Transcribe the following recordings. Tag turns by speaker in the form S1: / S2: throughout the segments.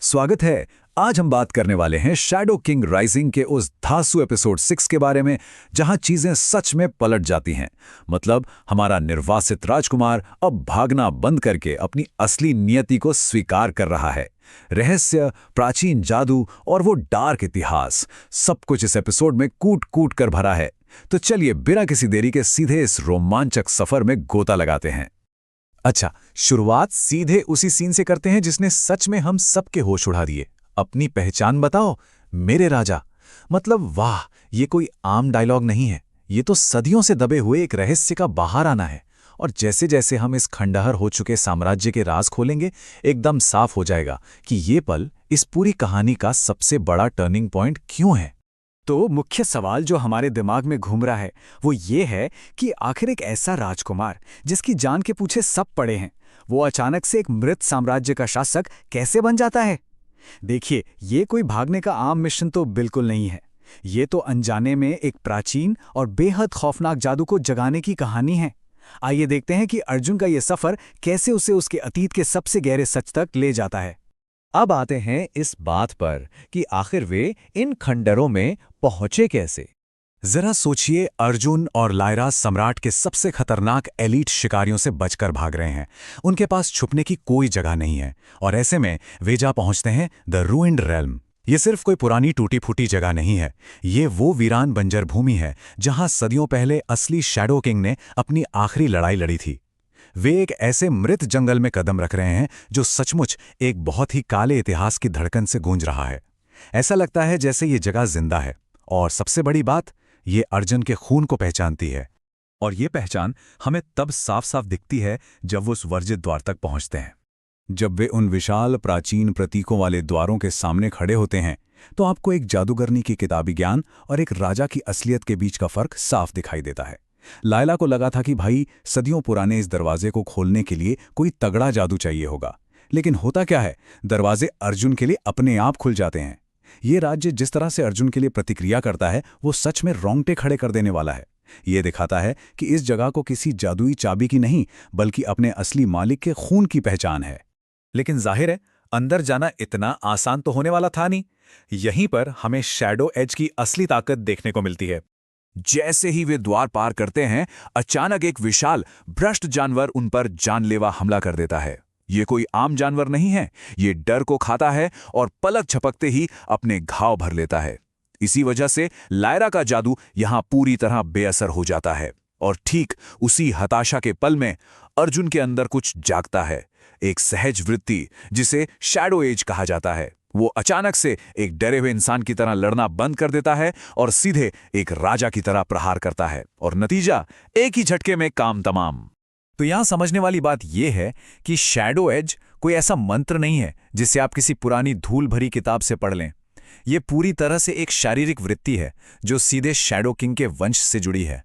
S1: स्वागत है। आज हम बात करने वाले हैं शैडो किंग राइजिंग के उस धांसू एपिसोड 6 के बारे में, जहां चीजें सच में पलट जाती हैं। मतलब हमारा निर्वासित राजकुमार अब भागना बंद करके अपनी असली नियति को स्वीकार कर रहा है। रहस्य, प्राचीन जादू और वो डार्क इतिहास, सब कुछ इस एपिसोड में कूट कूट कर भरा है। तो चलिए बिना किसी देरी के सीधे इस रोमांचक सफर में गोता लगाते हैं। अच्छा, शुरुआत सीधे उसी सीन से करते हैं जिसने सच में हम सबके होश उड़ा दिए। अपनी पहचान बताओ मेरे राजा। मतलब वाह, ये कोई आम डायलॉग नहीं है, ये तो सदियों से दबे हुए एक रहस्य का बाहर आना है। और जैसे जैसे हम इस खंडहर हो चुके साम्राज्य के राज खोलेंगे, एकदम साफ हो जाएगा कि ये पल इस पूरी कहानी का सबसे बड़ा टर्निंग पॉइंट क्यों है।
S2: तो मुख्य सवाल जो हमारे दिमाग में घूम रहा है वो ये है कि आखिर एक ऐसा राजकुमार जिसकी जान के पीछे सब पड़े हैं, वो अचानक से एक मृत साम्राज्य का शासक कैसे बन जाता है। देखिए, ये कोई भागने का आम मिशन तो बिल्कुल नहीं है। ये तो अनजाने में एक प्राचीन और बेहद खौफनाक जादू को जगाने की कहानी है। आइए देखते हैं कि अर्जुन का ये सफर कैसे उसे उसके अतीत के सबसे गहरे सच तक ले जाता है।
S3: अब आते हैं इस बात पर कि आखिर वे इन खंडरों में पहुंचे कैसे।
S1: जरा सोचिए, अर्जुन और लायरा सम्राट के सबसे खतरनाक एलीट शिकारियों से बचकर भाग रहे हैं। उनके पास छुपने की कोई जगह नहीं है, और ऐसे में वे जा पहुंचते हैं द रूइंड रेल्म। ये सिर्फ कोई पुरानी टूटी फूटी जगह नहीं है, ये वो वीरान बंजर भूमि है जहां सदियों पहले असली शैडो किंग ने अपनी आखिरी लड़ाई लड़ी थी। वे एक ऐसे मृत जंगल में कदम रख रहे हैं जो सचमुच एक बहुत ही काले इतिहास की धड़कन से गूंज रहा है। ऐसा लगता है जैसे ये जगह जिंदा है, और सबसे बड़ी बात, ये अर्जुन के खून को पहचानती है। और ये पहचान हमें तब साफ साफ दिखती है जब वो उस वर्जित द्वार तक पहुंचते हैं। जब वे उन विशाल प्राचीन प्रतीकों वाले द्वारों के सामने खड़े होते हैं, तो आपको एक जादूगरनी की किताबी ज्ञान और एक राजा की असलियत के बीच का फर्क साफ दिखाई देता है। लायला को लगा था कि भाई, सदियों पुराने इस दरवाजे को खोलने के लिए कोई तगड़ा जादू चाहिए होगा, लेकिन होता क्या है, दरवाजे अर्जुन के लिए अपने आप खुल जाते हैं। ये राज्य जिस तरह से अर्जुन के लिए प्रतिक्रिया करता है, वो सच में रोंगटे खड़े कर देने वाला है। ये दिखाता है कि इस जगह को किसी जादुई चाबी की नहीं, बल्कि अपने असली मालिक के खून की पहचान है। लेकिन जाहिर है, अंदर जाना इतना आसान तो होने वाला था नहीं। यहीं पर हमें शैडो एज की असली ताकत देखने को मिलती है। जैसे ही वे द्वार पार करते हैं, अचानक एक विशाल भ्रष्ट जानवर उन पर जानलेवा हमला कर देता है। ये कोई आम जानवर नहीं है, ये डर को खाता है और पलक झपकते ही अपने घाव भर लेता है। इसी वजह से लायरा का जादू यहां पूरी तरह बेअसर हो जाता है। और ठीक उसी हताशा के पल में अर्जुन के अंदर कुछ जागता है, एक सहज वृत्ति जिसे शैडो एज कहा जाता है। वो अचानक से एक डरे हुए इंसान की तरह लड़ना बंद कर देता है और सीधे एक राजा की तरह प्रहार करता है, और नतीजा एक ही झटके में काम तमाम। तो यहां समझने वाली बात यह है कि शैडो एज कोई ऐसा मंत्र नहीं है जिसे आप किसी पुरानी धूल भरी किताब से पढ़ लें। यह पूरी तरह से एक शारीरिक वृत्ति है जो सीधे शैडो किंग के वंश से जुड़ी है।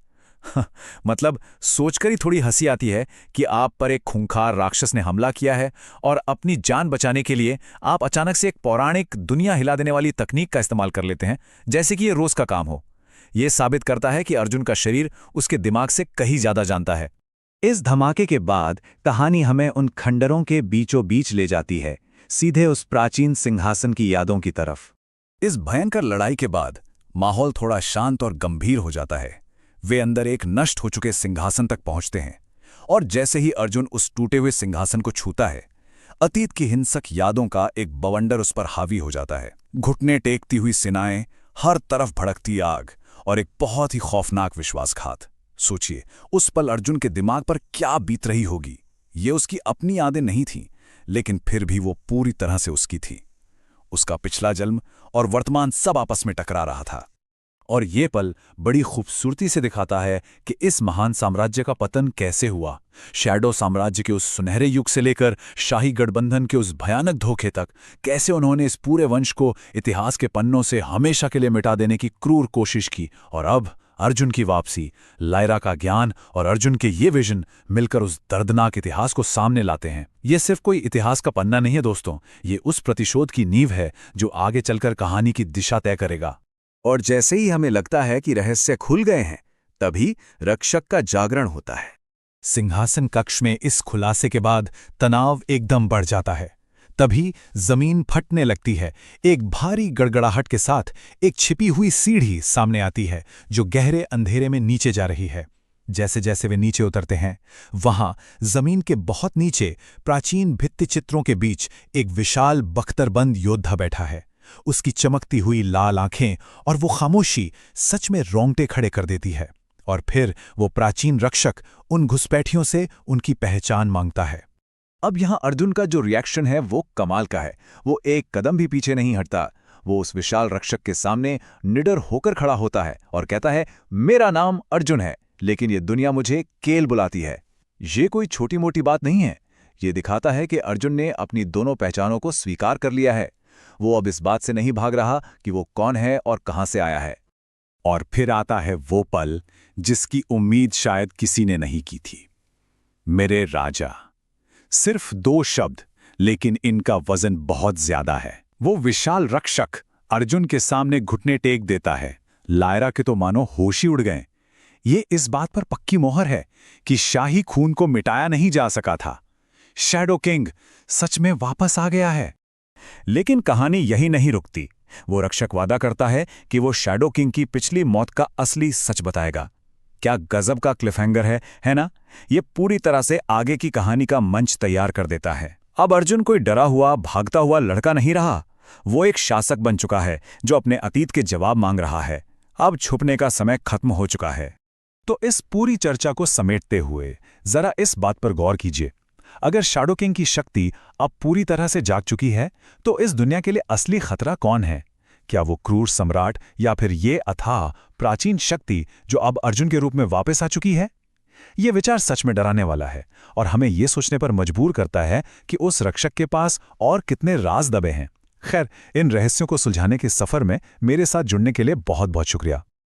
S1: मतलब सोचकर ही थोड़ी हंसी आती है कि आप पर एक खूंखार राक्षस ने हमला किया है, और अपनी जान बचाने के लिए आप अचानक से एक पौराणिक दुनिया हिला देने वाली तकनीक का इस्तेमाल कर लेते हैं, जैसे कि ये रोज का काम हो। यह साबित करता है कि अर्जुन का शरीर उसके दिमाग से कहीं ज्यादा जानता है।
S3: इस धमाके के बाद कहानी हमें उन खंडरों के बीचों बीच ले जाती है, सीधे उस प्राचीन सिंहासन की यादों की तरफ।
S1: इस भयंकर लड़ाई के बाद माहौल थोड़ा शांत और गंभीर हो जाता है। वे अंदर एक नष्ट हो चुके सिंहासन तक पहुंचते हैं, और जैसे ही अर्जुन उस टूटे हुए सिंहासन को छूता है, अतीत की हिंसक यादों का एक बवंडर उस पर हावी हो जाता है। घुटने टेकती हुई सेनाएं, हर तरफ भड़कती आग, और एक बहुत ही खौफनाक विश्वासघात। सोचिए, उस पल अर्जुन के दिमाग पर क्या बीत रही होगी। ये उसकी अपनी यादें नहीं थीं, लेकिन फिर भी वो पूरी तरह से उसकी थी। उसका पिछला जन्म और वर्तमान सब आपस में टकरा रहा था। और ये पल बड़ी खूबसूरती से दिखाता है कि इस महान साम्राज्य का पतन कैसे हुआ। शैडो साम्राज्य के उस सुनहरे युग से लेकर शाही गठबंधन के उस भयानक धोखे तक, कैसे उन्होंने इस पूरे वंश को इतिहास के पन्नों से हमेशा के लिए मिटा देने की क्रूर कोशिश की। और अब अर्जुन की वापसी, लायरा का ज्ञान और अर्जुन के ये विजन मिलकर उस दर्दनाक इतिहास को सामने लाते हैं। ये सिर्फ कोई इतिहास का पन्ना नहीं है दोस्तों, ये उस प्रतिशोध की नींव है जो आगे चलकर कहानी की दिशा तय करेगा।
S3: और जैसे ही हमें लगता है कि रहस्य खुल गए हैं, तभी रक्षक का जागरण होता है।
S1: सिंहासन कक्ष में इस खुलासे के बाद तनाव एकदम बढ़ जाता है। तभी जमीन फटने लगती है। एक भारी गड़गड़ाहट के साथ एक छिपी हुई सीढ़ी सामने आती है जो गहरे अंधेरे में नीचे जा रही है। जैसे जैसे वे नीचे उतरते हैं, वहां जमीन के बहुत नीचे प्राचीन भित्तिचित्रों के बीच एक विशाल बख्तरबंद योद्धा बैठा है। उसकी चमकती हुई लाल आंखें और वो खामोशी सच में रोंगटे खड़े कर देती है। और फिर वो प्राचीन रक्षक उन घुसपैठियों से उनकी पहचान मांगता है।
S3: अब यहाँ अर्जुन का जो रिएक्शन है वो कमाल का है। वो एक कदम भी पीछे नहीं हटता। वो उस विशाल रक्षक के सामने निडर होकर खड़ा होता है और कहता है, मेरा नाम अर्जुन है, लेकिन ये दुनिया मुझे केल बुलाती है। ये कोई छोटी मोटी बात नहीं है। ये दिखाता है कि अर्जुन ने अपनी दोनों पहचानों को स्वीकार कर लिया है। वो अब इस बात से नहीं भाग रहा कि वो कौन है और कहां से आया है।
S1: और फिर आता है वो पल जिसकी उम्मीद शायद किसी ने नहीं की थी। मेरे राजा। सिर्फ 2 शब्द, लेकिन इनका वजन बहुत ज्यादा है। वो विशाल रक्षक अर्जुन के सामने घुटने टेक देता है। लायरा के तो मानो होश ही उड़ गए। ये इस बात पर पक्की मोहर है कि शाही खून को मिटाया नहीं जा सका था। शैडो किंग सच में वापस आ गया है। लेकिन कहानी यही नहीं रुकती। वो रक्षक वादा करता है कि वो शैडो किंग की पिछली मौत का असली सच बताएगा। क्या गजब का क्लिफहैंगर है ना? ये पूरी तरह से आगे की कहानी का मंच तैयार कर देता है। अब अर्जुन कोई डरा हुआ, भागता हुआ लड़का नहीं रहा। वो एक शासक बन चुका है जो अपने अतीत के जवाब मांग रहा है। अब छुपने का समय खत्म हो चुका है। तो इस पूरी चर्चा को समेटते हुए जरा इस बात पर गौर कीजिए। अगर शैडो किंग की शक्ति अब पूरी तरह से जाग चुकी है, तो इस दुनिया के लिए असली खतरा कौन है? क्या वो क्रूर सम्राट या फिर ये अथाह प्राचीन शक्ति जो अब अर्जुन के रूप में वापस आ चुकी है? ये विचार सच में डराने वाला है और हमें ये सोचने पर मजबूर करता है कि उस रक्षक के पास और कितने राज दबे हैं। खैर, इन रहस्यों को सुलझाने के सफर में मेरे साथ जुड़ने के लिए बहुत बहुत शुक्रिया।